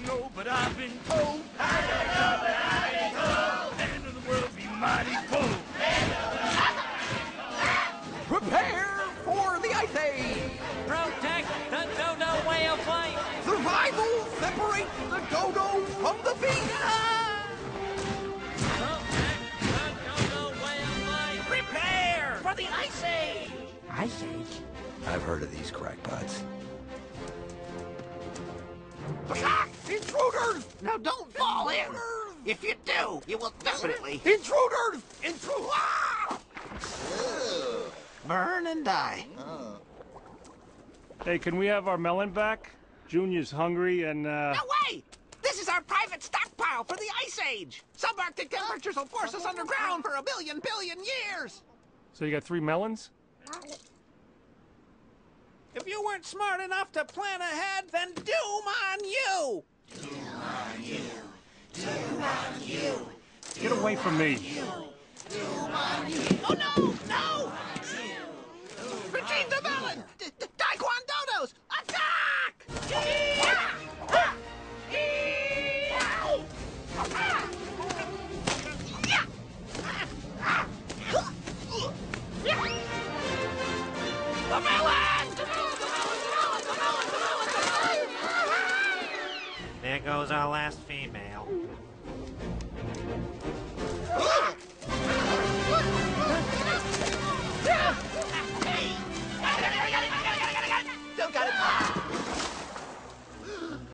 No, but I've been told. I don't know, but I've been told. The end of the world be mighty cold. Prepare for the Ice Age! Protect the Dodoo way of life! Survival separates the dodo from the beast! Protect the Dodoo way of life! Prepare for the Ice Age. Ice Age? I've heard of these crackpots. Intruders! Now don't fall in. If you do, you will definitely Intruders! burn and die. Hey, can we have our melon back? Junior's hungry and, No way! This is our private stockpile for the Ice Age. Subarctic temperatures will force us underground for a billion years. So you got 3 melons? If you weren't smart enough to plan ahead, then doom on you! Doom on you. Doom on you. Get away from me. Doom on you. Oh, no! No! Retrieve the melon! Daquan dodos! Attack! The melon! There goes our last female.